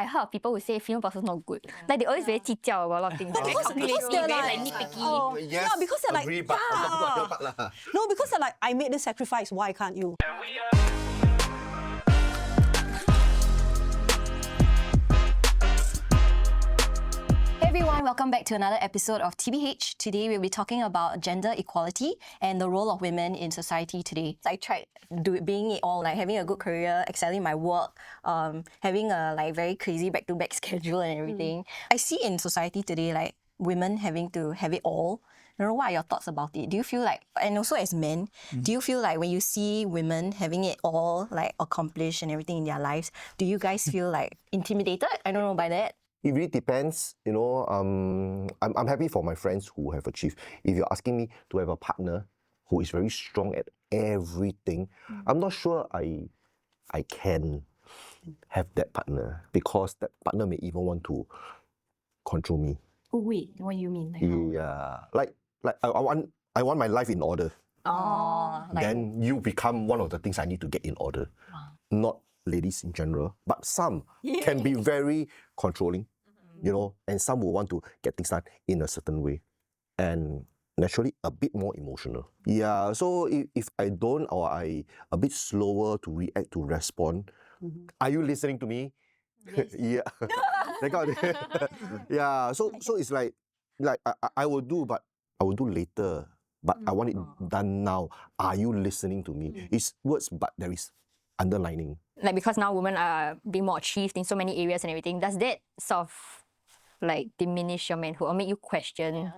heard of people who say female bosses not good. Like they always very 计较 about a lot of things. Because they're like nitpicky. yeah, because they're like agree, but no, because they're like, I made this sacrifice, why can't you? Hey everyone, welcome back to another episode of TBH. Today we'll be talking about gender equality and the role of women in society today. I tried being it all, like having a good career, excelling my work, having a like very crazy back-to-back schedule and everything. I see in society today like women having to have it all. I don't know, what are your thoughts about it? Do you feel like, and also as men, do you feel like when you see women having it all like accomplished and everything in their lives, do you guys feel like intimidated? I don't know by that. It really depends, you know. I'm happy for my friends who have achieved. If you're asking me to have a partner who is very strong at everything, I'm not sure I can have that partner, because that partner may even want to control me. Oh wait, what do you mean? Like I want my life in order. Oh, Then you become one of the things I need to get in order. Not ladies in general, but some can be very controlling, you know, and some will want to get things done in a certain way, and naturally a bit more emotional. Yeah, so if I don't, or I a bit slower to react, to respond, are you listening to me? Yes. Yeah, that kind of thing. Yeah, so it's like I will do, but I will do later. But I want it done now. Are you listening to me? It's words, but there is underlining. Like because now women are being more achieved in so many areas and everything, does that sort of like diminish your manhood or make you question,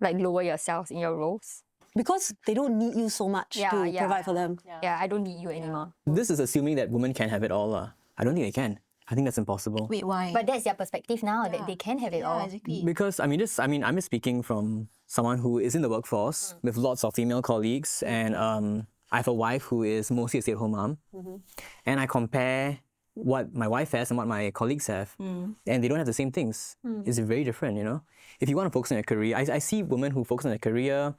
like lower yourselves in your roles? Because they don't need you so much to provide for them. Yeah, I don't need you anymore. This is assuming that women can have it all. I don't think they can. I think that's impossible. Wait, why? But that's their perspective now, that they can have it all. Exactly. Because I'm just speaking from someone who is in the workforce with lots of female colleagues, and I have a wife who is mostly a stay-at-home mom, and I compare what my wife has and what my colleagues have, and they don't have the same things. It's very different, you know. If you want to focus on your career, I see women who focus on their career,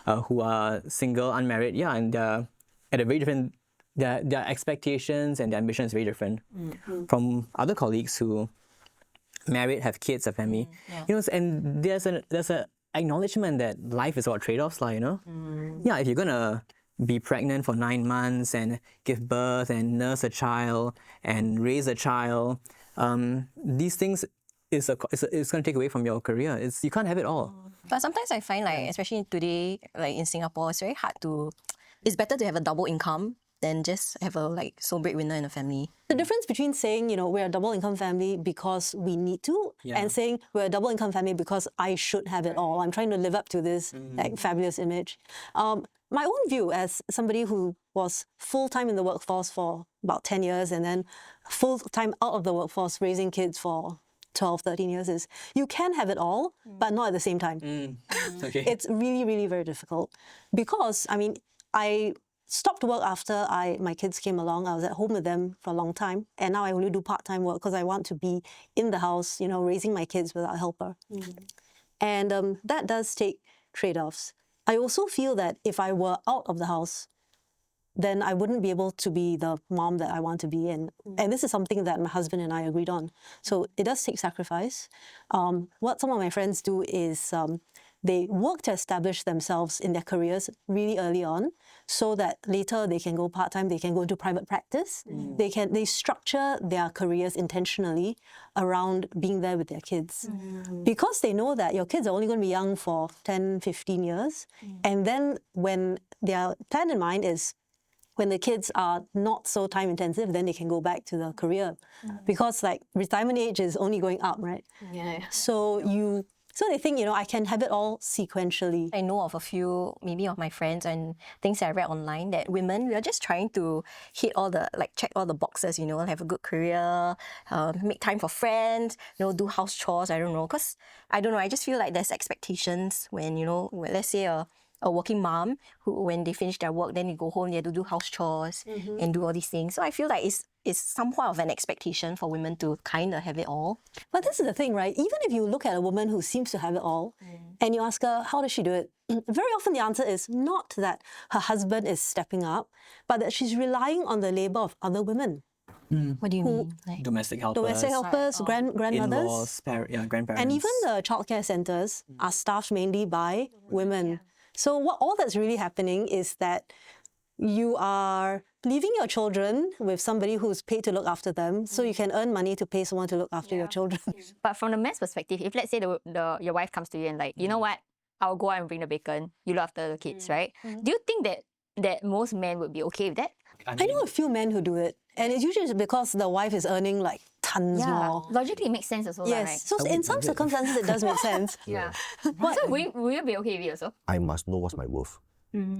who are single, unmarried, and they're at a very different. Their expectations and their ambition is very different from other colleagues who married, have kids, have family. You know, and there's a acknowledgement that life is about trade-offs, like, you know. Yeah, if you're gonna be pregnant for 9 months and give birth and nurse a child and raise a child, these things it's going to take away from your career. You can't have it all. But sometimes I find like, especially today, like in Singapore, it's very hard to. It's better to have a double income than just have a like sole breadwinner in a family. The difference between saying, you know, we're a double income family because we need to, and saying we're a double income family because I should have it all. I'm trying to live up to this like fabulous image. My own view as somebody who was full-time in the workforce for about 10 years and then full-time out of the workforce raising kids for 12, 13 years is you can have it all, but not at the same time. Okay. It's really, really very difficult because, I mean, I stopped work after my kids came along. I was at home with them for a long time, and now I only do part-time work because I want to be in the house, you know, raising my kids without a helper. And that does take trade-offs. I also feel that if I were out of the house, then I wouldn't be able to be the mom that I want to be. And this is something that my husband and I agreed on. So it does take sacrifice. What some of my friends do is they work to establish themselves in their careers really early on so that later they can go part-time, they can go into private practice. They structure their careers intentionally around being there with their kids. Because they know that your kids are only going to be young for 10, 15 years. And then when their plan in mind is when the kids are not so time intensive, then they can go back to the career. Because like retirement age is only going up, right? So they think, you know, I can have it all sequentially. I know of a few, maybe of my friends and things that I read online, that women, we are just trying to hit all the, like check all the boxes, you know, have a good career, make time for friends, you know, do house chores, I don't know. Because, I don't know, I just feel like there's expectations when, you know, let's say a working mom who, when they finish their work, then they go home, they have to do house chores and do all these things. So I feel like it's somewhat of an expectation for women to kind of have it all. But this is the thing, right? Even if you look at a woman who seems to have it all and you ask her, how does she do it? Very often the answer is not that her husband is stepping up, but that she's relying on the labour of other women. What do you mean? Like, Domestic helpers. Domestic helpers, grandmothers. In-laws, grandparents. And even the childcare centres are staffed mainly by women. So all that's really happening is that you are leaving your children with somebody who's paid to look after them, so you can earn money to pay someone to look after your children. But from the man's perspective, if let's say your wife comes to you and like, you know what, I'll go out and bring the bacon, you look after the kids, right? Do you think that most men would be okay with that? I know a few men who do it, and it's usually because the wife is earning like tons more. Logically it makes sense also, Yes, right? so in some circumstances it does make sense. Yeah. So will you be okay with it also? I must know what's my worth.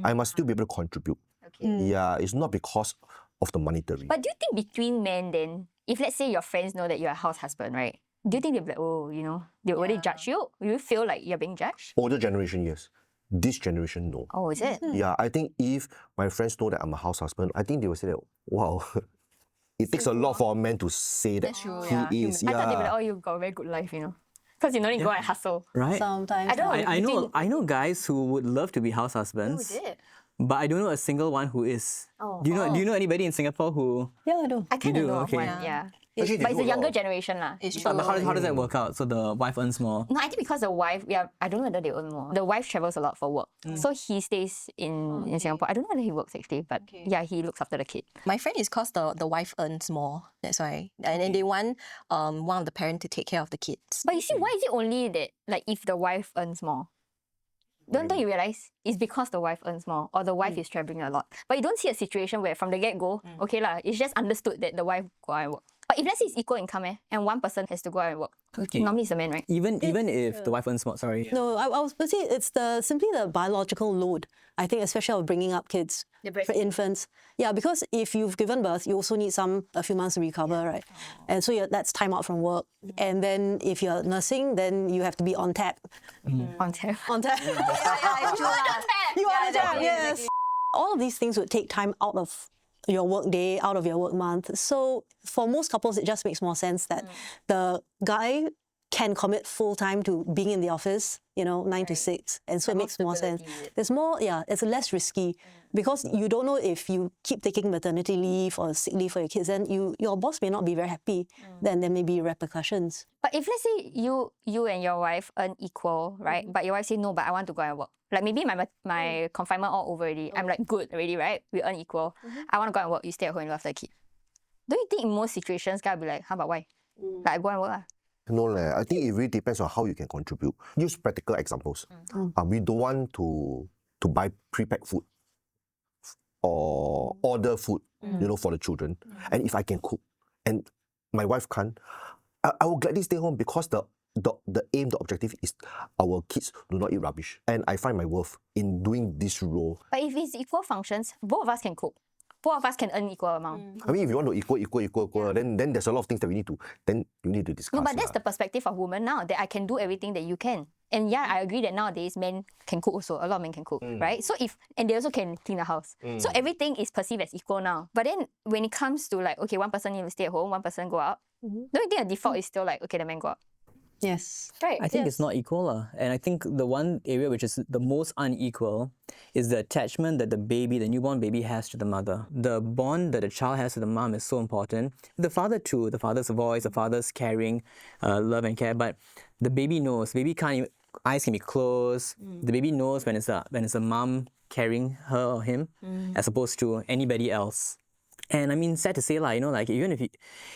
I must still be able to contribute. Okay. Yeah, it's not because of the monetary. But do you think between men then, if let's say your friends know that you're a house husband, right? Do you think they'll be like, oh, you know, they already judge you? Will you feel like you're being judged? Older generation, yes. This generation, no. Oh, is it? Yeah, I think if my friends know that I'm a house husband, I think they will say that, wow, it takes a lot for a man to say that true, he is. I thought they'd be like, Yeah. oh, you've got a very good life, you know. Because you don't need to go and hustle. Right? Sometimes. I don't know. I know guys who would love to be house husbands. Who is it? But I don't know a single one who is. Oh. Do you know anybody in Singapore who? Yeah, I do. I kind of do, know of okay. one, yeah. Actually, But they it's a do a younger lot. generation lah. it's true. But how does that work out? So the wife earns more. No, I think because the wife, I don't know whether they earn more. The wife travels a lot for work. So he stays in Singapore. I don't know whether he works actually, but yeah, he looks after the kid. My friend is because the wife earns more. That's why. And then they want one of the parents to take care of the kids. But you see, why is it only that, like, if the wife earns more? Don't you realize it's because the wife earns more or the wife is traveling a lot? But you don't see a situation where from the get-go, okay lah, it's just understood that the wife go out and work. But if let's say it's equal income and one person has to go out and work, Okay. normally it's the man, right? Even if the wife earns more, sorry. No, I was going to say it's simply the biological load. I think especially of bringing up kids, for infants. Yeah, because if you've given birth, you also need a few months to recover, right? And so that's time out from work. And then if you're nursing, then you have to be on tap. On tap. On tap. You are on tap, yes. All of these things would take time out of your work day, out of your work month. So for most couples, it just makes more sense that the guy can commit full time to being in the office, 9 to 6. And so it makes more sense. There's more, it's less risky because you don't know if you keep taking maternity leave or sick leave for your kids, then your boss may not be very happy. Then there may be repercussions. But if let's say you and your wife earn equal, right? But your wife say, no, but I want to go and work. Like maybe my confinement all over already. I'm like, good already, right? We earn equal. I want to go and work. You stay at home and look after the kid. Don't you think in most situations, guys be like, how about why? Like, I go and work lah. No, I think it really depends on how you can contribute. Use practical examples. We don't want to buy pre-packed food or order food, for the children. And if I can cook and my wife can't, I will gladly stay home because the aim, the objective is our kids do not eat rubbish. And I find my worth in doing this role. But if it's equal functions, both of us can cook. Both of us can earn equal amount. I mean, if you want to equal, then there's a lot of things that you need to discuss. No, but that's the perspective of women now, that I can do everything that you can. And yeah, I agree that nowadays men can cook also. A lot of men can cook, right? So and they also can clean the house. So everything is perceived as equal now. But then when it comes to like, okay, one person needs to stay at home, one person go out, don't you think the default is still like, okay, the man go out? Yes. Right. I think it's not equal. And I think the one area which is the most unequal is the attachment that the newborn baby has to the mother. The bond that the child has to the mom is so important. The father too, the father's voice, the father's caring, love and care. But the baby knows. Eyes can be closed. The baby knows when it's a mom carrying her or him as opposed to anybody else. And I mean, sad to say, like even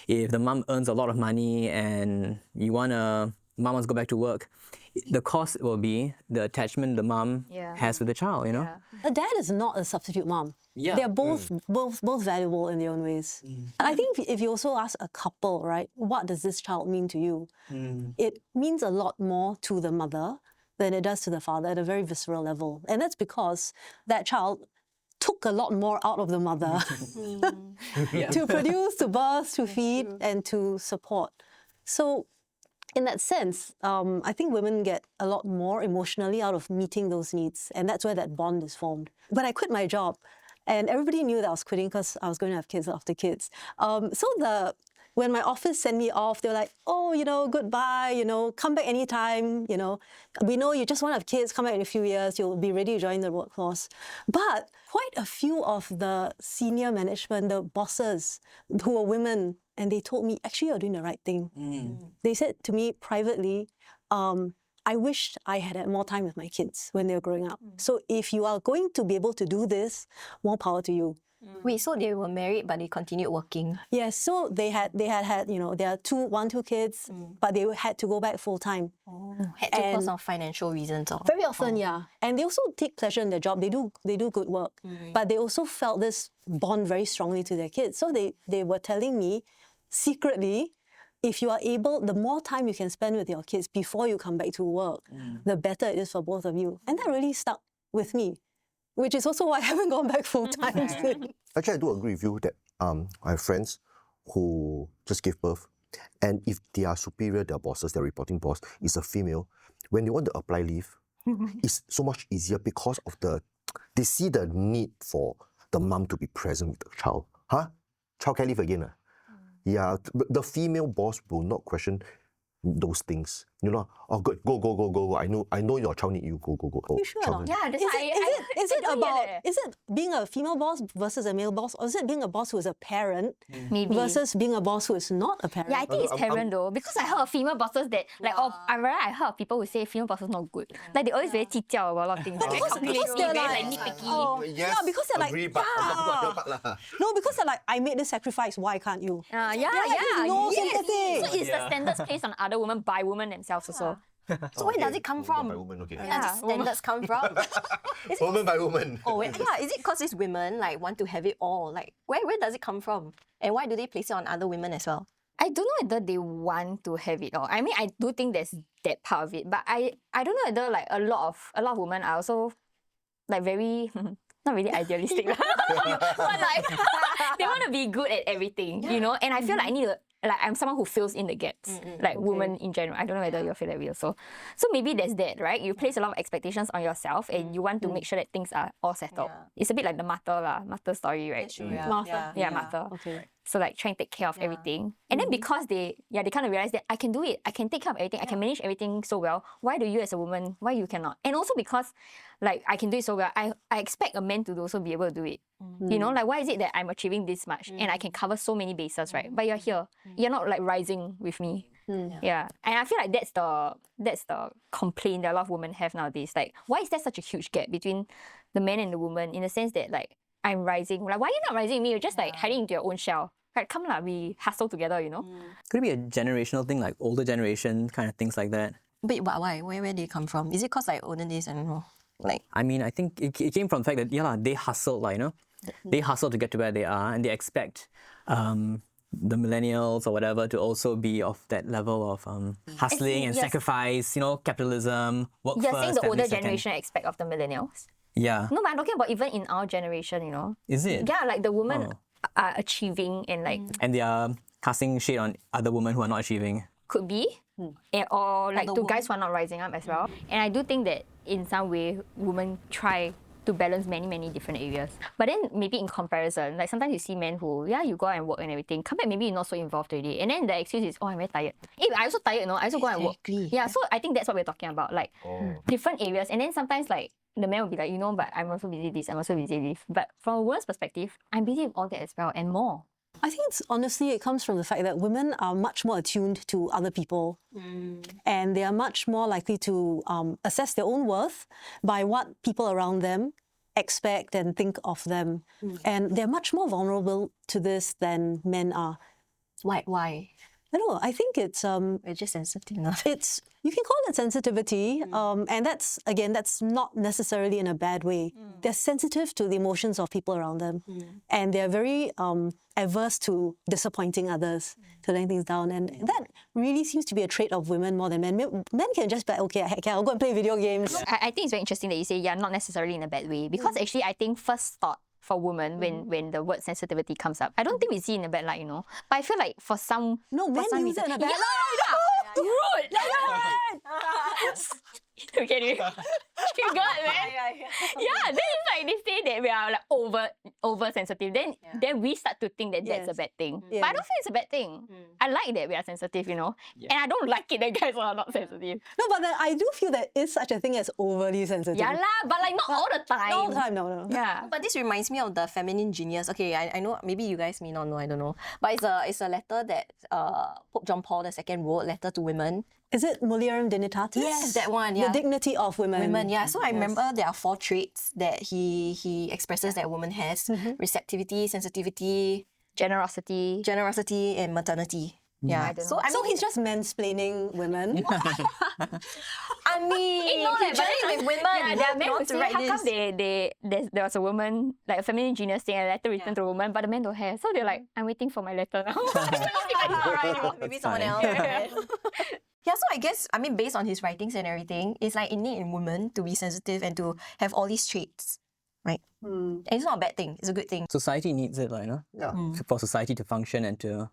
if the mom earns a lot of money and mom wants to go back to work, the cost will be the attachment the mom has with the child, A dad is not a substitute mom. Yeah. They're both valuable in their own ways. And I think if you also ask a couple, right, what does this child mean to you? It means a lot more to the mother than it does to the father at a very visceral level. And that's because that child took a lot more out of the mother to produce, to birth, to feed, and to support. So in that sense, I think women get a lot more emotionally out of meeting those needs. And that's where that bond is formed. When I quit my job, and everybody knew that I was quitting because I was going to have kids after kids. So when my office sent me off, they were like, oh, goodbye, come back anytime, we know you just want to have kids, come back in a few years, you'll be ready to join the workforce. But quite a few of the senior management, the bosses who were women, and they told me, actually, you're doing the right thing. They said to me privately, I wished I had more time with my kids when they were growing up. So if you are going to be able to do this, more power to you. Wait, so they were married but they continued working? Yes, so they had there are two kids, but they had to go back full time. Had to because of financial reasons or? Very often, yeah. And they also take pleasure in their job. They do good work. But they also felt this bond very strongly to their kids. So they were telling me secretly, if you are able, the more time you can spend with your kids before you come back to work, the better it is for both of you. And that really stuck with me, which is also why I haven't gone back full time. Actually, I do agree with you that I have friends who just gave birth, and if their superior, their bosses, their reporting boss is a female, when they want to apply leave, it's so much easier because of they see the need for the mum to be present with the child. Childcare leave again. Yeah, the female boss will not question those things. Oh, good, go. I know your child need you. Go. You sure or not? Yeah, that's Is it being a female boss versus a male boss, or is it being a boss who is a parent Maybe. versus being a boss who is not a parent? Yeah, I think it's parent though, because I heard of female bosses that I heard of people who say female bosses not good. Like they always very 计较 about a lot of things. Very calculating, they're very like, nitpicky. Yes, yeah, because they're agree, like, but no, because they're like, I made this sacrifice, why can't you? Yeah. no Yes. sympathy. So it's the standards placed on other women by women themselves also. So where does it come from? Woman by woman, okay. Where does the standards come from? Woman by woman. Oh, wait, yeah. Is it because these women want to have it all? Like, where does it come from? And why do they place it on other women as well? I don't know whether they want to have it all. I mean, I do think there's that part of it, but I don't know whether like a lot of women are also like very not really idealistic, but like they want to be good at everything, And I feel like I need to. Like I'm someone who fills in the gaps, women in general. I don't know whether you feel that way also. So maybe there's that, right? You place a lot of expectations on yourself and you want to make sure that things are all settled. Yeah. It's a bit like the Martha story, right? Martha. Yeah, Martha. Okay. So like trying to take care of everything. And then because they kind of realize that I can do it, I can take care of everything, I can manage everything so well. Why do you as a woman, why you cannot? And also because like I can do it so well, I expect a man to also be able to do it. Like why is it that I'm achieving this much and I can cover so many bases, right? But you're here. You're not like rising with me. Yeah. And I feel like that's the complaint that a lot of women have nowadays. Like, why is there such a huge gap between the man and the woman in the sense that like I'm rising? Like, why are you not rising with me? You're just like hiding into your own shell. Right, come lah, we hustle together, Could it be a generational thing, like older generation kind of things like that? But why? Where did it come from? Is it because like olden days, I don't know. Like, I mean, I think it came from the fact that they hustled, they hustle to get to where they are, and they expect the millennials or whatever to also be of that level of hustling and yes. sacrifice, capitalism, work You're first, saying the family older second. generation expect of the millennials? Yeah. No, but I'm talking about even in our generation, Is it? Yeah, like the women are achieving and like And they are casting shade on other women who are not achieving. could be, or like to guys who are not rising up as well. And I do think that in some way, women try to balance many, many different areas. But then maybe in comparison, like sometimes you see men who, you go out and work and everything, come back maybe you're not so involved already. And then the excuse is, I'm very tired. I also tired, I also go out and work. Yeah, so I think that's what we're talking about, like different areas. And then sometimes like, the man will be like, but I'm also busy this, I'm also busy this. But from a woman's perspective, I'm busy with all that as well and more. I think honestly, it comes from the fact that women are much more attuned to other people and they are much more likely to assess their own worth by what people around them expect and think of them. And they're much more vulnerable to this than men are. why? I don't know, I think it's We're just sensitive enough. you can call it sensitivity, and that's not necessarily in a bad way. They're sensitive to the emotions of people around them, and they're very averse to disappointing others, to letting things down, and that really seems to be a trait of women more than men. Men can just be like, okay, I'll go and play video games. I think it's very interesting that you say, not necessarily in a bad way, because actually I think first thought for women when the word sensitivity comes up, I don't think we see it in a bad light, But I feel like for some Men some use it in a bad light. Rude. Okay, triggered, man. Yeah, then it's like they say that we are like oversensitive, then we start to think that that's a bad thing. But I don't feel it's a bad thing. I like that we are sensitive, you know, and I don't like it that guys are not sensitive. No, but then I do feel that is such a thing as overly sensitive. Yeah lah, but like not all the time. Not all the time, no. Yeah. But this reminds me of the feminine genius. Okay, I know maybe you guys may not know, I don't know. But it's a letter that Pope John Paul II wrote, letter to women. Is it Mulierum Dignitatis? Yes, that one, yeah. The dignity of women. Women, yeah. So I remember there are 4 traits that he expresses that a woman has. Receptivity, sensitivity, Generosity. and maternity. Yeah. So he's just mansplaining women. I mean, No, like, but generally with women, yeah, there are men you who want to say, write how come this? there was a woman, like a feminine genius thing, a letter written to a woman, but the men don't have. So they're like, I'm waiting for my letter now. Maybe That's someone fine. else. Right? Yeah, so I guess, I mean, based on his writings and everything, it's like innate in women to be sensitive and to have all these traits, right? And it's not a bad thing, it's a good thing. Society needs it, like, you know? Yeah. For society to function and to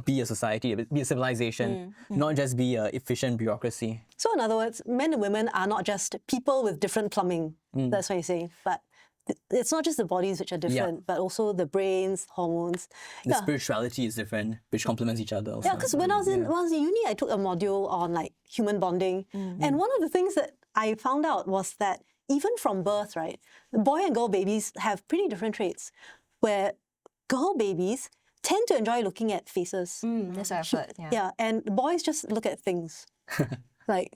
be a society, be a civilization, not just be an efficient bureaucracy. So in other words, men and women are not just people with different plumbing. That's what you're saying. But it's not just the bodies which are different, but also the brains, hormones. The spirituality is different, which complements each other also. Yeah, because when I was in uni, I took a module on like human bonding. And one of the things that I found out was that even from birth, right, boy and girl babies have pretty different traits, where girl babies tend to enjoy looking at faces. That's what I've heard. Yeah, and boys just look at things. Like,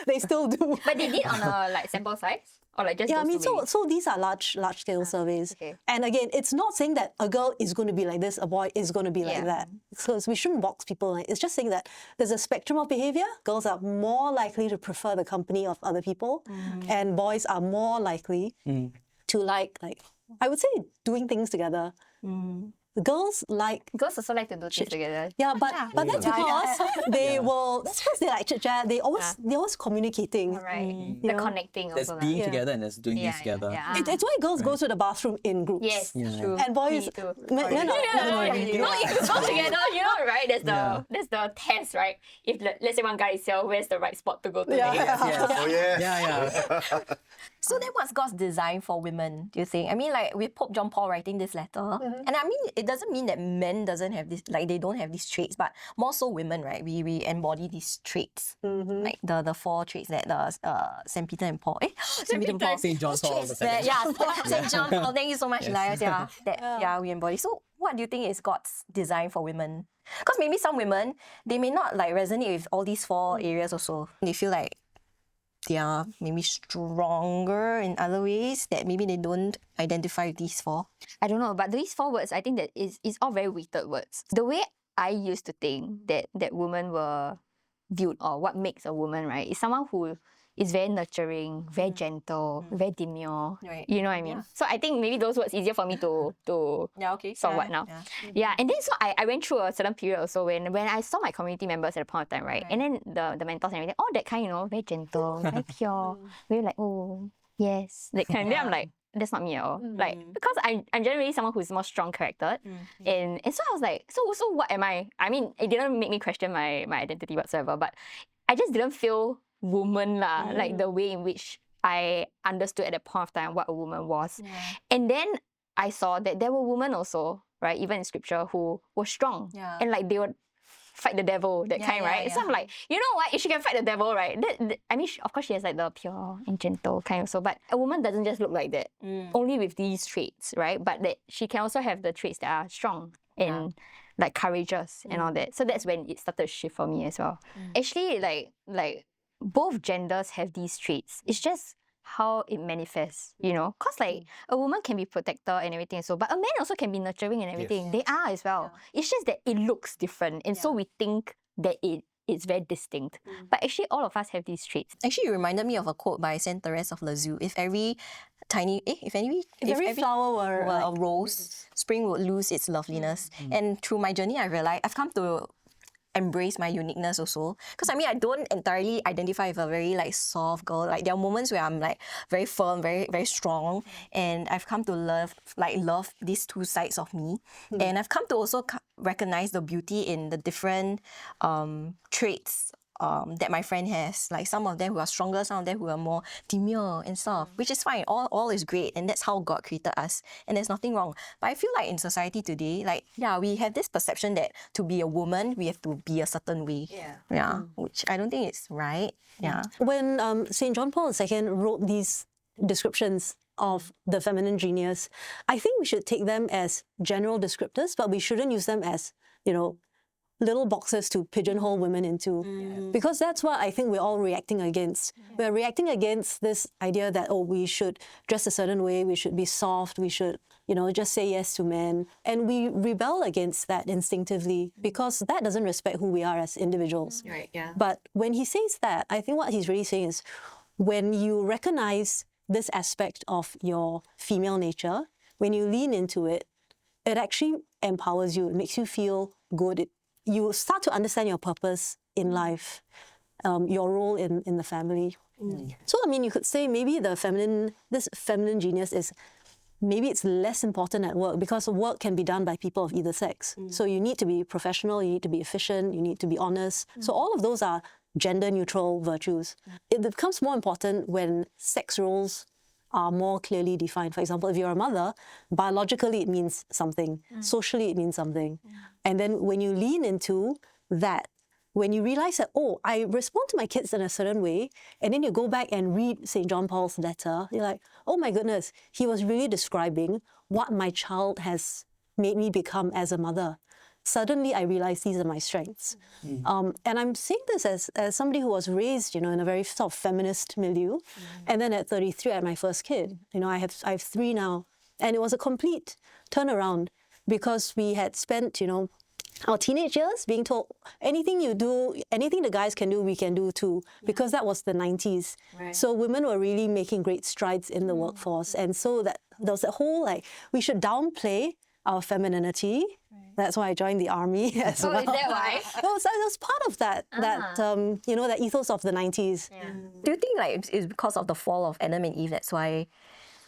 they still do. But they did on a like sample size? Or like just Yeah, I those mean, two babies? so these are large scale surveys. okay. And again, it's not saying that a girl is going to be like this, a boy is going to be like that. So we shouldn't box people. Like, it's just saying that there's a spectrum of behavior. Girls are more likely to prefer the company of other people, and boys are more likely to like I would say doing things together. The girls like. Girls also like to do things together. Yeah, but that's because they will. That's because they like chit chat. They're always communicating. Right. The connecting There's also. being lah. together and there's doing things together. Yeah. It's why girls go to the bathroom in groups. Yes, true. And boys, Me too. men are. No, if you go together, you know, right? There's the test, right? If let's say one guy is here, where's the right spot to go to? Yes. Oh yeah. Yeah. So then what's God's design for women, do you think? I mean, like with Pope John Paul writing this letter, and I mean, it doesn't mean that men doesn't have this, like they don't have these traits, but more so women, right? We embody these traits, like the 4 traits that St. Peter and Paul, St. Peter and Paul, St. John Paul traits II. that, St. John Paul, thank you so much, Elias, we embody. So what do you think is God's design for women? Because maybe some women, they may not like resonate with all these 4 areas also. They feel like they are maybe stronger in other ways that maybe they don't identify with these 4. I don't know, but these 4 words, I think that it's all very weighted words. The way I used to think that women were viewed, or what makes a woman, right, is someone who is very nurturing, very gentle, very demure. Right. You know what I mean? So I think maybe those words easier for me to solve what now. Yeah, and then so I went through a certain period also when I saw my community members at a point of time, right? And then the mentors and everything, all that kind, you know, very gentle, very pure, very like, oh, yes, that kind. Then I'm like, that's not me at all. Like, because I'm generally someone who's more strong charactered. And so I was like, so what am I? I mean, it didn't make me question my identity whatsoever, but I just didn't feel woman lah, like the way in which I understood at that point of time what a woman was. And then I saw that there were women also, right, even in scripture, who were strong. And like they would fight the devil, that kind, right? So I'm like, you know what, if she can fight the devil, right, I mean, of course she has like the pure and gentle kind also, but a woman doesn't just look like that, only with these traits, right? But that she can also have the traits that are strong and like courageous and all that. So that's when it started to shift for me as well. Actually, like both genders have these traits. It's just how it manifests, you know? Because like a woman can be protector and everything so, but a man also can be nurturing and everything. They are as well. It's just that it looks different. And so we think that it's very distinct. But actually all of us have these traits. Actually, you reminded me of a quote by Saint Therese of Lisieux. If every flower were a rose, spring would lose its loveliness. And through my journey, I realized I've come to embrace my uniqueness also. Because I mean, I don't entirely identify with a very like soft girl. Like there are moments where I'm like very firm, very, very strong. And I've come to love these 2 sides of me. And I've come to also recognize the beauty in the different traits that my friend has. Like some of them who are stronger, some of them who are more demure and stuff, which is fine. All is great, and that's how God created us, and there's nothing wrong. But I feel like in society today, like we have this perception that to be a woman we have to be a certain way. Which I don't think is right. Yeah. When St. John Paul II wrote these descriptions of the feminine genius, I think we should take them as general descriptors, but we shouldn't use them as, little boxes to pigeonhole women into. Because that's what I think we're all reacting against. We're reacting against this idea that, we should dress a certain way, we should be soft, we should, just say yes to men. And we rebel against that instinctively because that doesn't respect who we are as individuals. Right, yeah. But when he says that, I think what he's really saying is when you recognize this aspect of your female nature, when you lean into it, it actually empowers you. It makes you feel good. You start to understand your purpose in life, your role in the family. So, you could say maybe this feminine genius is, maybe it's less important at work because work can be done by people of either sex. So you need to be professional, you need to be efficient, you need to be honest. So all of those are gender-neutral virtues. It becomes more important when sex roles are more clearly defined. For example, if you're a mother, biologically it means something, socially it means something. And then when you lean into that, when you realize that, I respond to my kids in a certain way, and then you go back and read St. John Paul's letter, you're like, oh my goodness, he was really describing what my child has made me become as a mother. Suddenly I realized these are my strengths. And I'm saying this as somebody who was raised, in a very sort of feminist milieu. And then at 33, I had my first kid. I have 3 now. And it was a complete turnaround because we had spent, our teenage years being told anything you do, anything the guys can do, we can do too, because that was the 90s. Right. So women were really making great strides in the workforce. And so there was that whole, we should downplay our femininity. That's why I joined the army as well. Is that why? It was part of that ethos of the 90s. Do you think it's because of the fall of Adam and Eve? That's why,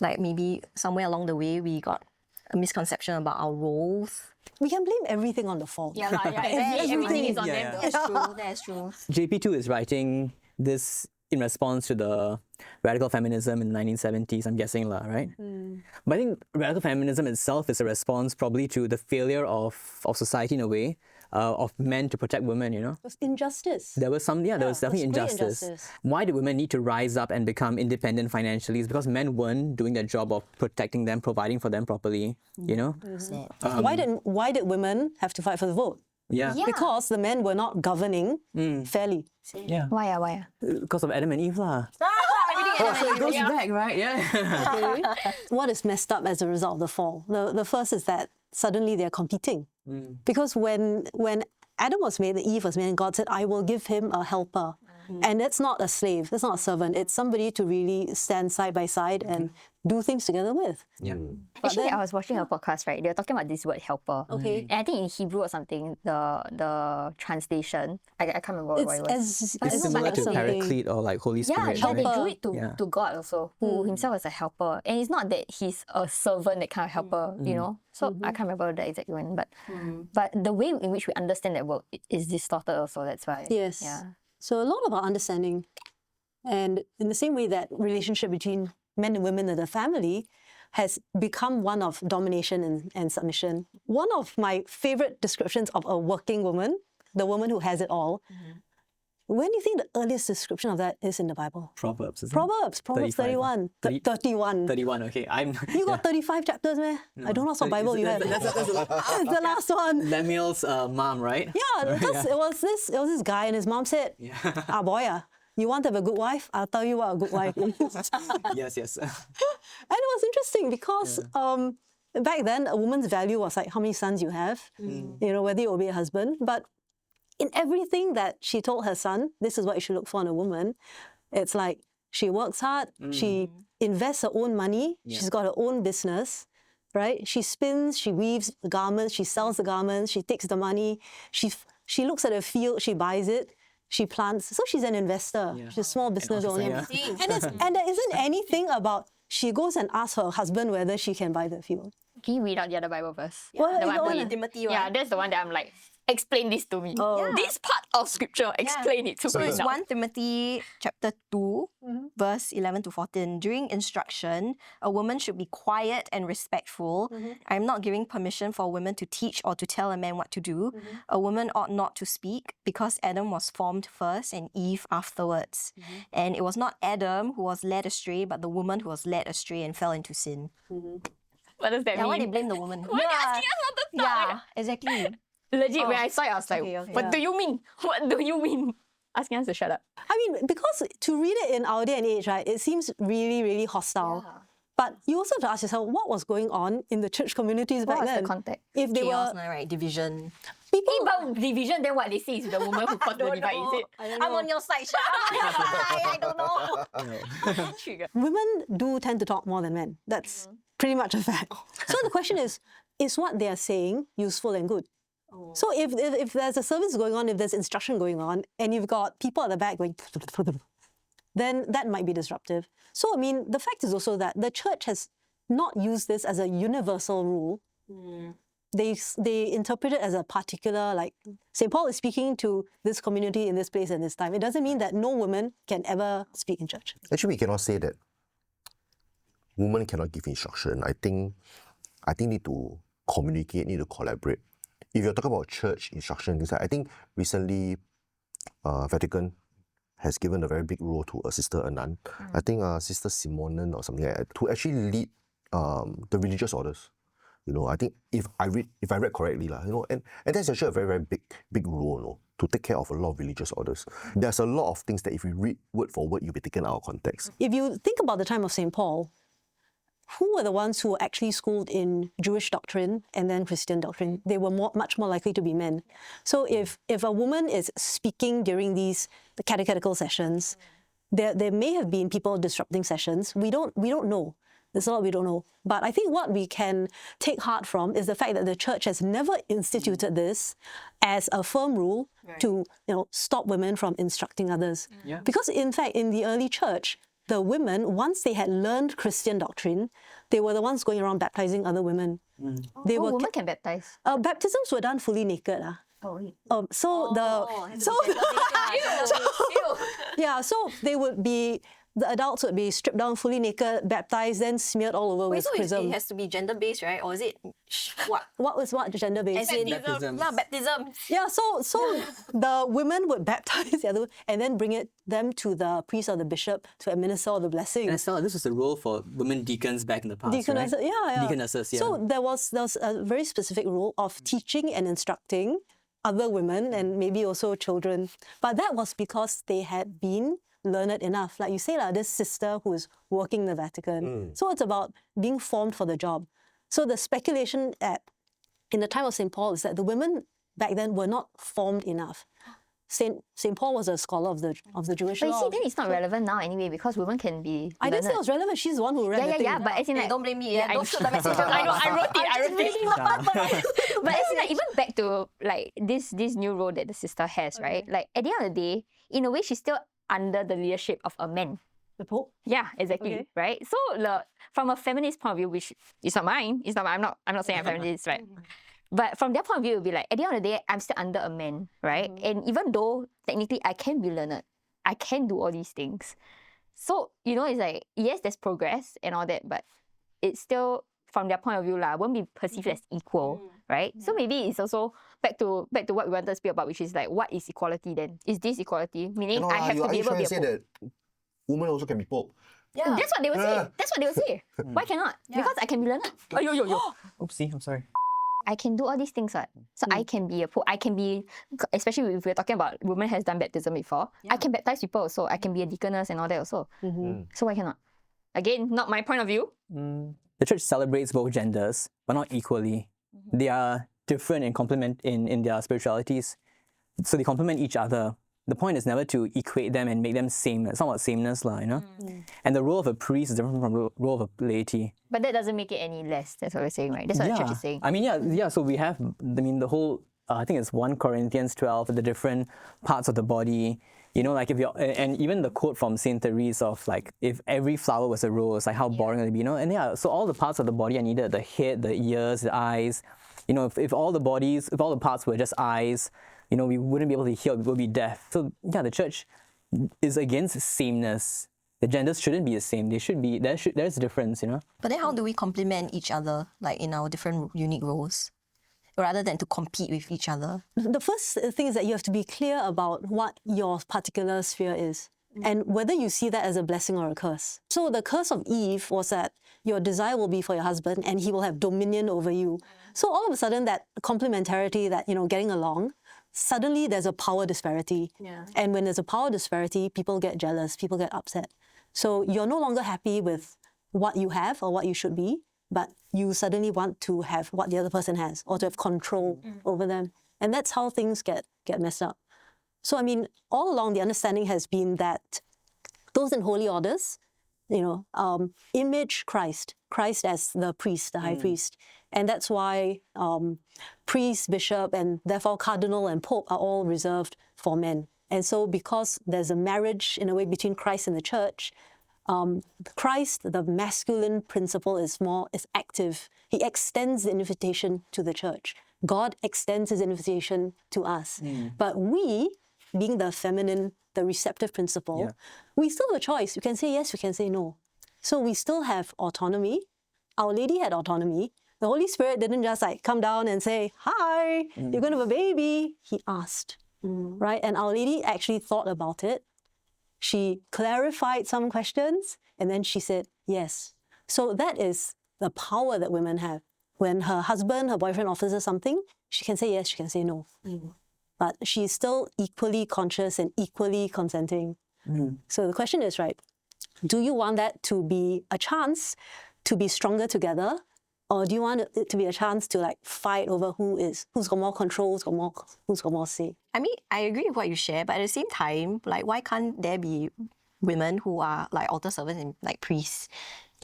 maybe somewhere along the way we got a misconception about our roles. We can blame everything on the fall. Everything is on them. That's true. JP2 is writing this in response to the radical feminism in the 1970s, I'm guessing, right? But I think radical feminism itself is a response probably to the failure of society in a way, of men to protect women, It was injustice. There was there was definitely great injustice. Why do women need to rise up and become independent financially? It's because men weren't doing their job of protecting them, providing for them properly, Why did women have to fight for the vote? Yeah. Because the men were not governing fairly. Yeah. Why? Because of Adam and Eve lah. So it goes back, right? Yeah. What is messed up as a result of the fall? The first is that suddenly they're competing. Because when Adam was made, Eve was made, and God said, I will give him a helper. And that's not a slave, that's not a servant. It's somebody to really stand side by side and do things together with. Yeah. Actually, I was watching a podcast, right? They were talking about this word helper. Okay. And I think in Hebrew or something, the translation, I can't remember what it was. It's similar to Paraclete or Holy Spirit. Yeah, they Helper. drew it to God also, who himself is a helper. And it's not that he's a servant, that kind of helper, So I can't remember the exact one, but the way in which we understand that word is distorted also, that's why. Yes. Yeah. So a lot of our understanding, and in the same way that relationship between men and women in the family has become one of domination and submission. One of my favorite descriptions of a working woman, the woman who has it all, when do you think the earliest description of that is in the Bible? Proverbs, isn't it? Proverbs 31. 31. 31, okay. You got 35 chapters, man? I don't know what sort of Bible you have. That's It's the last one. Lemuel's mom, right? Yeah, because it was this guy and his mom said, boy, you want to have a good wife? I'll tell you what a good wife is. Yes. And it was interesting because back then a woman's value was how many sons you have, whether you obey a husband. But in everything that she told her son, this is what you should look for in a woman. It's she works hard, she invests her own money, she's got her own business, right? She spins, she weaves the garments, she sells the garments, she takes the money, she looks at a field, she buys it, she plants. So she's an investor. She's a small business owner. And there isn't anything about she goes and asks her husband whether she can buy the field. Can you read out the other Bible verse? Well, the one you for wanna- Timothy, right? Yeah, that's the one that I'm explain this to me. Oh. This part of scripture, explain it to So me it's now. 1 Timothy chapter 2, verse 11 to 14. During instruction, a woman should be quiet and respectful. I'm not giving permission for women to teach or to tell a man what to do. A woman ought not to speak because Adam was formed first and Eve afterwards. And it was not Adam who was led astray, but the woman who was led astray and fell into sin. What does that Yeah, why they mean? blame the woman? Why they asking us not to talk? Yeah, exactly. Legit, when I saw it, I was like, Okay, okay. what do you mean? What do you mean? Asking us to shut up. I mean, because to read it in our day and age, right, it seems really, really hostile. But you also have to ask yourself, what was going on in the church communities back What was then? the context? If they Chaos, were right? Division. people, About division, then what they say is the woman who caused the divide, is it? I'm on your side, Sha. I'm on your side. I don't know. Trigger. women do tend to talk more than men. That's pretty much a fact. So the question is what they are saying useful and good? So if there's a service going on, if there's instruction going on, and you've got people at the back going, then that might be disruptive. So, I mean, the fact is also that the church has not used this as a universal rule. They interpret it as a particular, like, St. Paul is speaking to this community in this place and this time. It doesn't mean that no woman can ever speak in church. Actually, we cannot say that women cannot give instruction. I think need to communicate, need to collaborate. If you're talking about church instruction, I think recently Vatican has given a very big role to a sister, a nun. I think Sister Simonen or something like that, to actually lead the religious orders. I think if I read correctly, and that's actually a very, very big role, to take care of a lot of religious orders. There's a lot of things that if we read word for word, you'll be taken out of context. If you think about the time of St. Paul, who were the ones who were actually schooled in Jewish doctrine and then Christian doctrine? They were much more likely to be men. So if a woman is speaking during the catechetical sessions, there may have been people disrupting sessions. We don't know. There's a lot we don't know. But I think what we can take heart from is the fact that the church has never instituted this as a firm rule to stop women from instructing others. Because in fact, in the early church, the women, once they had learned Christian doctrine, they were the ones going around baptizing other women. They were women can baptize. baptisms were done fully naked. So they would be, the adults would be stripped down fully naked, baptized, then smeared all over with So chrism. it has to be gender-based, right? Or is it what? What was gender-based? As in, Baptisms. baptism. Yeah, so the women would baptize the other and then bring them to the priest or the bishop to administer all the blessings. And Estella, this was the role for women deacons back in the past, right? Deaconesses, yeah. So there was a very specific rule of teaching and instructing other women and maybe also children. But that was because they had been learned enough. Like you say, this sister who is working the Vatican. So it's about being formed for the job. So the speculation in the time of St. Paul is that the women back then were not formed enough. St. Paul was a scholar of the Jewish But you law. see, then it's not relevant now anyway because women can be. I didn't say it learned. was relevant. She's the one who read the thing. But as in Hey, don't blame me. Yeah, Don't shoot the messenger. I know, I wrote it. But as in even back to this new role that the sister has, right? Like at the end of the day, in a way, she's still under the leadership of a man. The Pope? Yeah, exactly. Okay. Right. So from a feminist point of view, which is not mine, I'm not saying I'm feminist, right? But from their point of view, it would be like, at the end of the day, I'm still under a man, right? And even though technically I can be learned, I can do all these things. So, it's like, yes, there's progress and all that, but it's still, from their point of view, won't be perceived as equal, right? So maybe it's also back to what we wanted to speak about, which is like, what is equality then? Is this equality? Meaning I have to be able to be a say pope. that women also can be pope? Yeah. That's what they will say. Why cannot? Because I can be learned. Oopsie, I'm sorry. I can do all these things, right? So I can be a pope. I can be, especially if we're talking about women has done baptism before, I can baptize people also. I can be a deaconess and all that also. So why cannot? Again, not my point of view. The church celebrates both genders, but not equally. They are different and complement in their spiritualities. So they complement each other. The point is never to equate them and make them same. It's not about sameness, And the role of a priest is different from the role of a laity. But that doesn't make it any less. That's what we're saying, right? That's what the church is saying. I mean, so we have, the whole, I think it's 1 Corinthians 12, the different parts of the body. Like if you're, and even the quote from Saint Therese of if every flower was a rose, how boring it would be, And so all the parts of the body are needed, the head, the ears, the eyes. You know, if all the parts were just eyes, you know, we wouldn't be able to hear, we would be deaf. So yeah, the church is against sameness. The genders shouldn't be the same. They should be, there's a difference, you know? But then how do we complement each other, like in our different unique roles, rather than to compete with each other? The first thing is that you have to be clear about what your particular sphere is and whether you see that as a blessing or a curse. So the curse of Eve was that your desire will be for your husband and he will have dominion over you. So all of a sudden that complementarity, that, you know, getting along, suddenly there's a power disparity. Yeah. And when there's a power disparity, people get jealous, people get upset. So you're no longer happy with what you have or what you should be, but you suddenly want to have what the other person has or to have control over them. And that's how things get messed up. So, I mean, all along the understanding has been that those in holy orders, you know, image Christ as the priest, the high priest. And that's why priest, bishop, and therefore cardinal and pope are all reserved for men. And so because there's a marriage in a way between Christ and the church, Christ, the masculine principle is active. He extends the invitation to the church. God extends his invitation to us. But we, being the feminine, the receptive principle, we still have a choice. We can say yes, we can say no. So we still have autonomy. Our Lady had autonomy. The Holy Spirit didn't just like come down and say, hi, you're going to have a baby. He asked, right? And Our Lady actually thought about it. She clarified some questions and then she said yes. So that is the power that women have. When her husband, her boyfriend offers her something, she can say yes, she can say no. But she's still equally conscious and equally consenting. So the question is, right, do you want that to be a chance to be stronger together? Or do you want it to be a chance to like fight over who's got more control, who's got more say? I mean, I agree with what you share, but at the same time, like, why can't there be women who are like altar servants and like priests?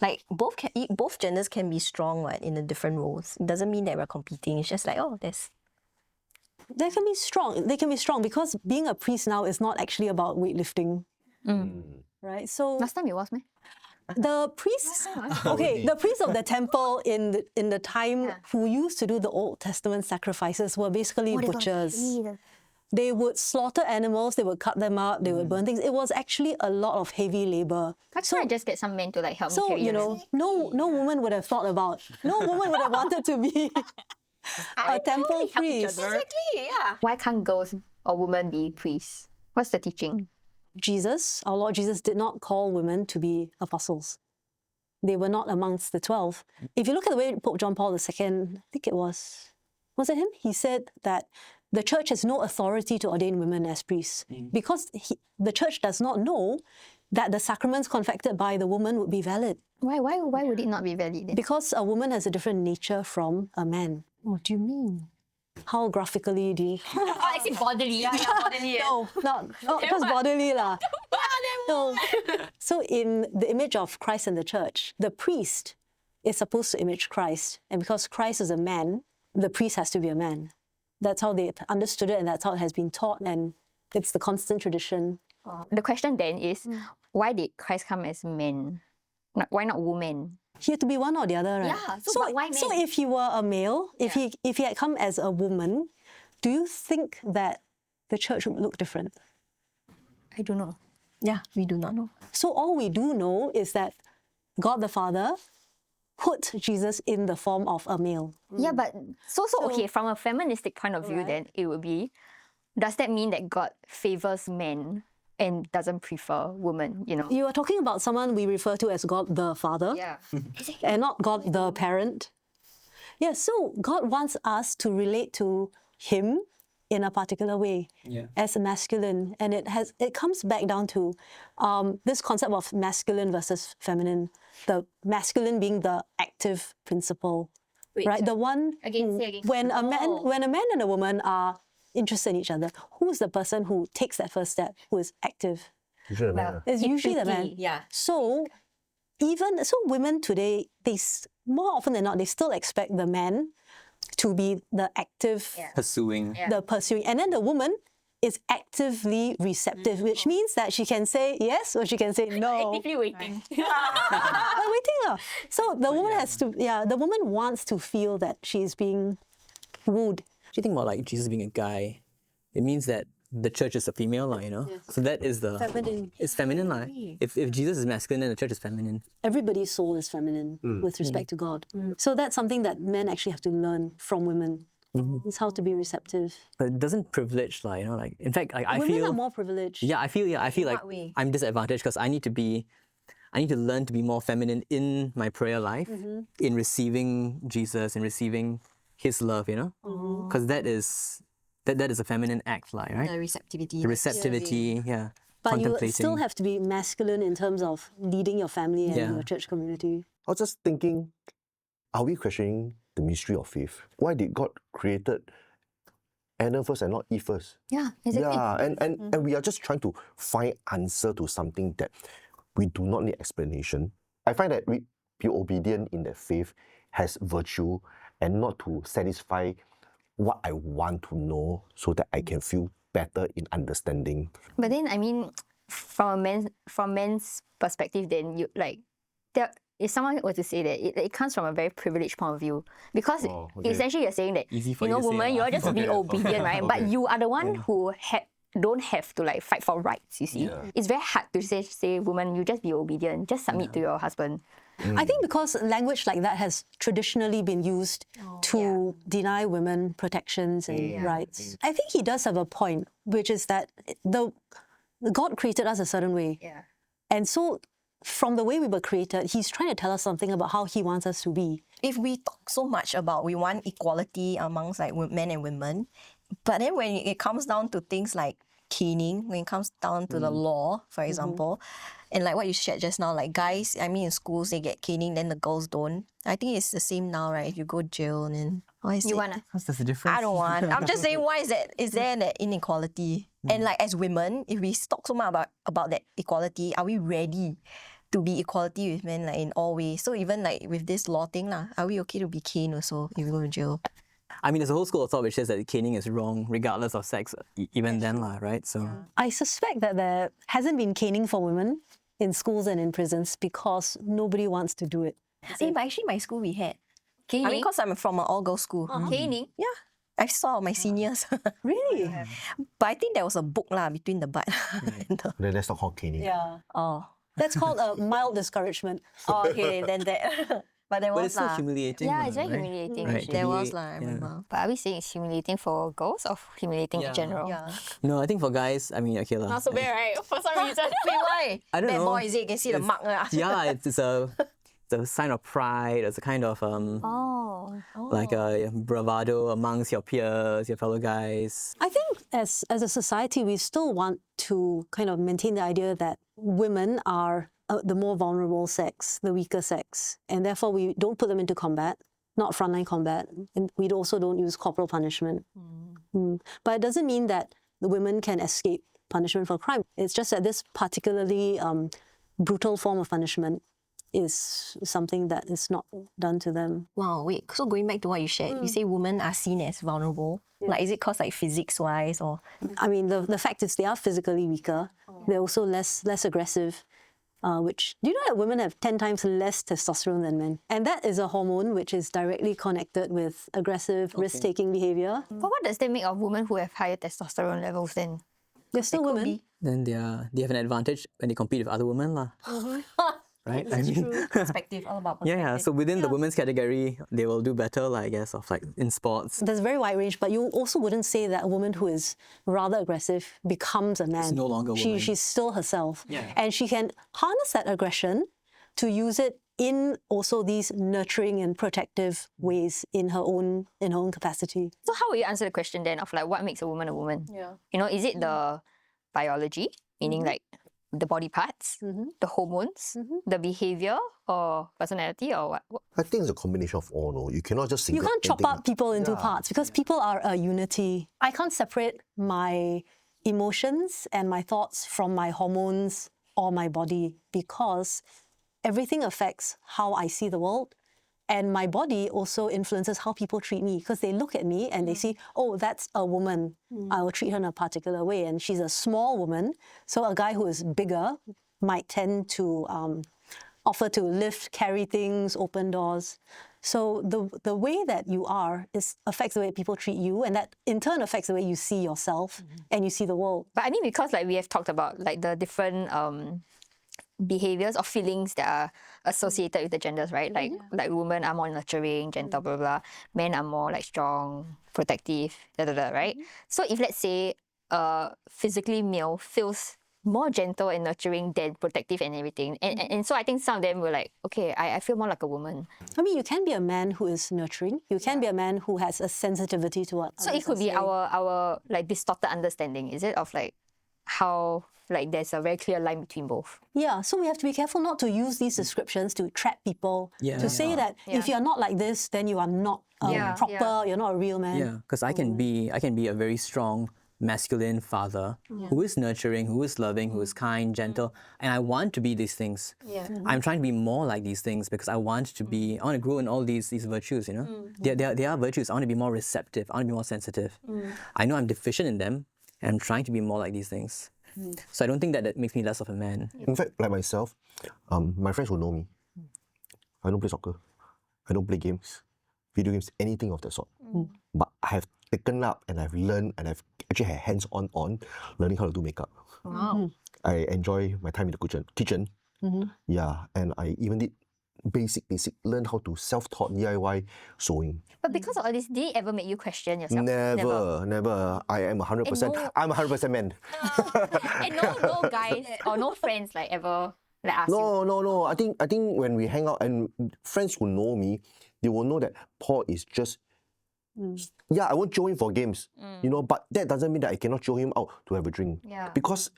Like both genders can be strong, right, in the different roles. It doesn't mean that we're competing. It's just like, oh, They can be strong. They can be strong because being a priest now is not actually about weightlifting, right? So Last time it was, me. the priests, the priests of the temple in the time who used to do the Old Testament sacrifices were basically butchers. They would slaughter animals, they would cut them up, they would burn things. It was actually a lot of heavy labor. Why can't I just get some men to like help me So, carry you know, no woman would have thought about, no woman would have wanted to be a temple priest. exactly, yeah. Why can't girls or women be priests? What's the teaching? Jesus, our Lord Jesus, did not call women to be apostles. They were not amongst the 12. If you look at the way Pope John Paul II, I think it was it him? He said that the church has no authority to ordain women as priests because the church does not know that the sacraments confected by the woman would be valid. Why would it not be valid then? Because a woman has a different nature from a man. What do you mean? How graphically do you... I see bodily. Bodily. No, not just bodily lah. No. So in the image of Christ and the church, the priest is supposed to image Christ. And because Christ is a man, the priest has to be a man. That's how they understood it and that's how it has been taught and it's the constant tradition. The question then is, why did Christ come as men? Why not women? He had to be one or the other, right? Yeah, but why men? So if he were a male, if he had come as a woman, do you think that the church would look different? I don't know. Yeah, we do not know. So all we do know is that God the Father put Jesus in the form of a male. Yeah, but so okay, from a feministic point of view then, it would be, does that mean that God favors men and doesn't prefer women, you know? You are talking about someone we refer to as God the Father. Yeah. And not God the Parent. Yeah, so God wants us to relate to Him in a particular way as a masculine. And it comes back down to this concept of masculine versus feminine. The masculine being the active principle, right? The one Again. when a man and a woman are interested in each other, who's the person who takes that first step, who is active? Usually the man. It's usually the man. Yeah. So women today, more often than not, they still expect the man to be the active, Pursuing. the pursuing, and then the woman is actively receptive, which means that she can say yes or she can say no. Actively waiting. Waiting. So the woman the woman wants to feel that she's being wooed. Do you think about like Jesus being a guy? It means that the church is a female, you know? Yes. So that is the... Feminine. It's feminine. If Jesus is masculine, then the church is feminine. Everybody's soul is feminine with respect to God. So that's something that men actually have to learn from women. It's how to be receptive. But it doesn't privilege, you know, like, in fact, I Women feel... are more privileged. Yeah, I feel like what way? I'm disadvantaged because I need to learn to be more feminine in my prayer life, in receiving Jesus, in receiving His love, you know? Because that is a feminine act, right? The receptivity. The receptivity, yeah. But you Contemplating. still have to be masculine in terms of leading your family and Yeah. your church community. I was just thinking, are we questioning the mystery of faith? Why did God created Adam first and not Eve first? Yeah, exactly. Yeah, and we are just trying to find answer to something that we do not need explanation. I find that we be obedient in that faith has virtue and not to satisfy what I want to know so that I can feel better in understanding. But then, I mean, from men's perspective, then you like, if someone were to say that, it comes from a very privileged point of view, because essentially you're saying that, Easy for you know, you to say, woman, you're just to be obedient, right? But you are the one who don't have to like fight for rights, you see. Yeah. It's very hard to say, woman, you just be obedient, just submit to your husband. I think because language like that has traditionally been used to deny women protections and rights. I think he does have a point, which is that God created us a certain way. Yeah. And so from the way we were created, he's trying to tell us something about how he wants us to be. If we talk so much about we want equality amongst like men and women, but then when it comes down to things like caning, when it comes down to the law, for example, and like what you shared just now, like guys, I mean in schools they get caning, then the girls don't. I think it's the same now, right? If you go jail and then You wanna? What's the difference? I don't want. I'm just saying, why is there that inequality? And like as women, if we talk so much about that equality, are we ready to be equality with men like in all ways? So even like with this law thing lah, are we okay to be caned also if we go to jail? I mean, there's a whole school of thought which says that caning is wrong regardless of sex, even then, right? So I suspect that there hasn't been caning for women in schools and in prisons because nobody wants to do it. But actually my school we had. Caning? I mean, because I'm from an all-girls school. Caning? Yeah. I saw my seniors. Really? But I think there was a book lah between the butt and the... Then that's not called caning. Yeah. Oh. That's called a mild discouragement. Oh, okay, then that. But there but was it's still lah. humiliating. Yeah, it's very right? humiliating. Right. actually. There was lah, I remember. But are we saying it's humiliating for girls or humiliating in Yeah. general? Yeah. No, I think for guys, I mean, okay lah. Not so bad, right? For some reason. Wait, why? I don't Bad know. boy, is it? You can see the mark lah. Yeah, it's a sign of pride. It's a kind of Oh. like a bravado amongst your peers, your fellow guys. I think as a society, we still want to kind of maintain the idea that women are the more vulnerable sex, the weaker sex, and therefore we don't put them into combat, not frontline combat, and we also don't use corporal punishment. But it doesn't mean that the women can escape punishment for crime. It's just that this particularly brutal form of punishment is something that is not done to them. Wow, wait. So going back to what you shared, you say women are seen as vulnerable. Like, is it cause like physics-wise or? I mean, the fact is they are physically weaker. They're also less aggressive. Which, do you know that women have 10 times less testosterone than men? And that is a hormone which is directly connected with aggressive, risk-taking behavior. But what does that make of women who have higher testosterone levels then? They're still women. Then they have an advantage when they compete with other women lah. Right? I mean, Perspective, all about perspective. yeah. So within the women's category, they will do better, like, I guess, of like in sports. There's a very wide range, but you also wouldn't say that a woman who is rather aggressive becomes a man. It's no longer a woman. She's still herself. Yeah. And she can harness that aggression to use it in also these nurturing and protective ways in her own capacity. So how will you answer the question then of like what makes a woman a woman? Yeah. You know, is it the biology, meaning like the body parts, the hormones, the behavior, or personality, or what? I think it's a combination of all. No? You cannot just You single can't chop anything. up people into parts because people are a unity. I can't separate my emotions and my thoughts from my hormones or my body because everything affects how I see the world. And my body also influences how people treat me because they look at me and they see, oh, that's a woman. I will treat her in a particular way. And she's a small woman. So a guy who is bigger might tend to offer to lift, carry things, open doors. So the way that you are affects the way people treat you, and that in turn affects the way you see yourself and you see the world. But I mean, because like we have talked about like the different behaviors or feelings that are associated with the genders, right? Like women are more nurturing, gentle, blah, blah, blah. Men are more like strong, protective, right? So if let's say physically male feels more gentle and nurturing than protective and everything. And so I think some of them were like, okay, I feel more like a woman. I mean, you can be a man who is nurturing. You can be a man who has a sensitivity to what So it could be our like distorted understanding, is it, of like how like there's a very clear line between both. Yeah, so we have to be careful not to use these descriptions to trap people, to say that if you're not like this, then you are not proper, you're not a real man. Yeah, because I can be a very strong masculine father who is nurturing, who is loving, who is kind, gentle, and I want to be these things. I'm trying to be more like these things because I want to grow in all these virtues, you know. They are virtues. I want to be more receptive, I want to be more sensitive. I know I'm deficient in them, and I'm trying to be more like these things. So I don't think that makes me less of a man. In fact, like myself, my friends will know me. I don't play soccer. I don't play games, video games, anything of that sort. But I have taken up and I've learned and I've actually had hands-on learning how to do makeup. Wow. I enjoy my time in the kitchen. Yeah, and I even did basic, learn how to self-taught DIY sewing. But because of all this, did it ever make you question yourself? Never. I am 100%. I'm 100% man. And no guys or no friends like ever like ask you? No. I think when we hang out and friends who know me, they will know that Paul is just I won't show him for games, you know, but that doesn't mean that I cannot show him out to have a drink. Because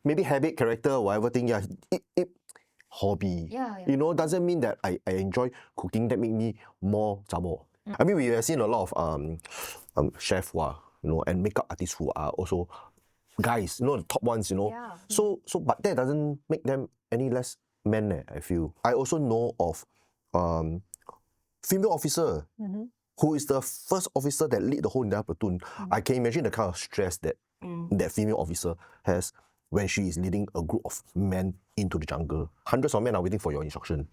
maybe habit, character, whatever thing, it hobby. You know, doesn't mean that I enjoy cooking that make me more zabo. I mean, we have seen a lot of chefs who are, you know, and makeup artists who are also guys, you know, the top ones, you know. So but that doesn't make them any less men, I feel. I also know of female officer who is the first officer that lead the whole entire platoon. I can imagine the kind of stress that that female officer has when she is leading a group of men into the jungle. Hundreds of men are waiting for your instruction.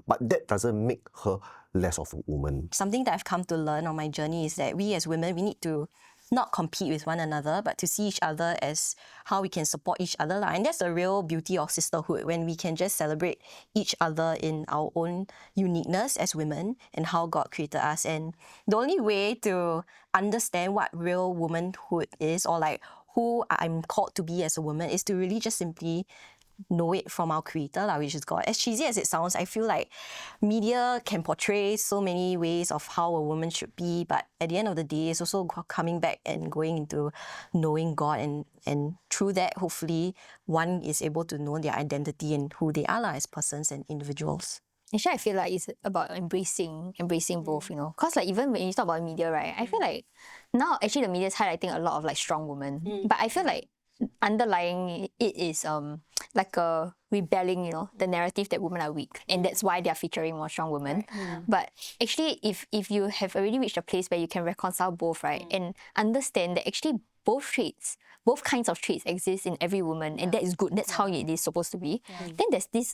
But that doesn't make her less of a woman. Something that I've come to learn on my journey is that we as women, we need to not compete with one another, but to see each other as how we can support each other. And that's the real beauty of sisterhood, when we can just celebrate each other in our own uniqueness as women and how God created us. And the only way to understand what real womanhood is, or like who I'm called to be as a woman, is to really just simply know it from our creator, which is God. As cheesy as it sounds, I feel like media can portray so many ways of how a woman should be, but at the end of the day, it's also coming back and going into knowing God, and through that, hopefully, one is able to know their identity and who they are as persons and individuals. Actually, I feel like it's about embracing both, you know. Because like even when you talk about media, right, I feel like now actually the media is highlighting a lot of like strong women. But I feel like underlying it is like a rebelling, you know, the narrative that women are weak, and that's why they are featuring more strong women. But actually, if you have already reached a place where you can reconcile both, right, and understand that actually both kinds of traits exist in every woman, and that is good. That's how it is supposed to be.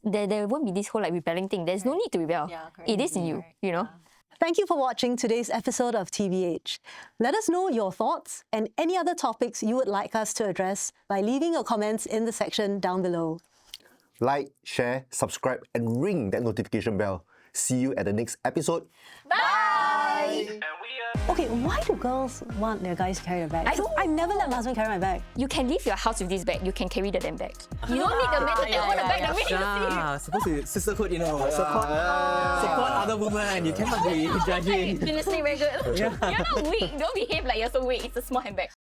Then there won't be this whole like rebelling thing. There's no need to rebel. It is in you, you know. Thank you for watching today's episode of TBH. Let us know your thoughts and any other topics you would like us to address by leaving your comments in the section down below. Like, share, subscribe, and ring that notification bell. See you at the next episode. Bye! Okay, why do girls want their guys to carry their bag? I never let my husband carry my bag. You can leave your house with this bag. You can carry the damn bag. You don't need the man to carry the bag. The man you see. Supposed to be sisterhood, you know. Support other women. You cannot be judging. Honestly, very good. You're not weak. Don't behave like you're so weak. It's a small handbag.